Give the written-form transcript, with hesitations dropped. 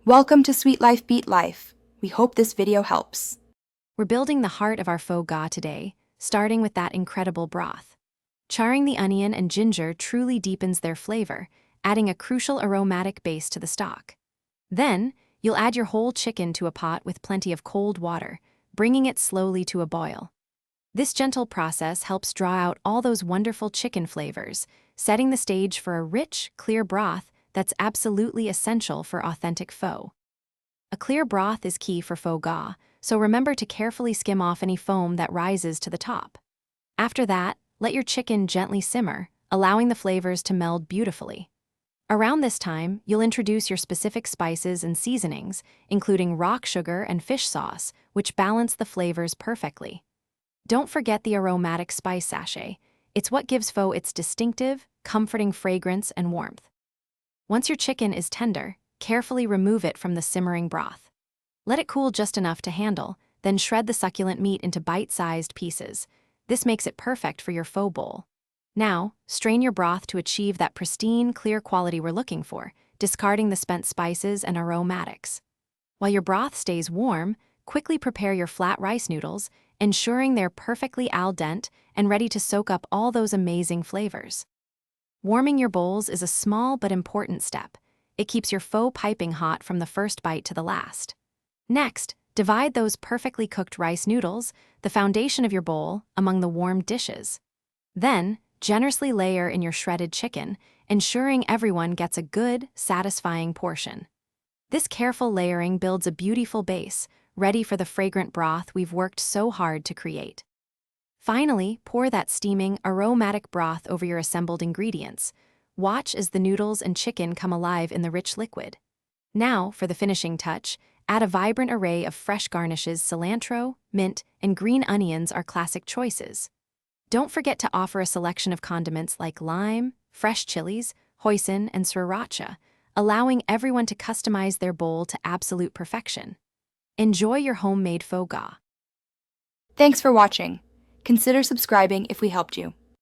Welcome to Sweet Life Beat Life. We hope this video helps. We're building the heart of our faux ga today, starting with that incredible broth. Charring the onion and ginger truly deepens their flavor, adding a crucial aromatic base to the stock. Then, you'll add your whole chicken to a pot with plenty of cold water, bringing it slowly to a boil. This gentle process helps draw out all those wonderful chicken flavors, setting the stage for a rich, clear broth that's absolutely essential for authentic pho. A clear broth is key for faux ga, so remember to carefully skim off any foam that rises to the top. After that, let your chicken gently simmer, allowing the flavors to meld beautifully. Around this time, you'll introduce your specific spices and seasonings, including rock sugar and fish sauce, which balance the flavors perfectly. Don't forget the aromatic spice sachet. It's what gives pho its distinctive, comforting fragrance and warmth. Once your chicken is tender, carefully remove it from the simmering broth. Let it cool just enough to handle, then shred the succulent meat into bite-sized pieces. This makes it perfect for your pho bowl. Now, strain your broth to achieve that pristine, clear quality we're looking for, discarding the spent spices and aromatics. While your broth stays warm, quickly prepare your flat rice noodles, ensuring they're perfectly al dente and ready to soak up all those amazing flavors. Warming your bowls is a small but important step. It keeps your pho piping hot from the first bite to the last. Next, divide those perfectly cooked rice noodles, the foundation of your bowl, among the warm dishes. Then, generously layer in your shredded chicken, ensuring everyone gets a good, satisfying portion. This careful layering builds a beautiful base, ready for the fragrant broth we've worked so hard to create. Finally, pour that steaming, aromatic broth over your assembled ingredients. Watch as the noodles and chicken come alive in the rich liquid. Now, for the finishing touch, add a vibrant array of fresh garnishes. Cilantro, mint, and green onions are classic choices. Don't forget to offer a selection of condiments like lime, fresh chilies, hoisin, and sriracha, allowing everyone to customize their bowl to absolute perfection. Enjoy your homemade faux ga. Thanks for watching. Consider subscribing if we helped you.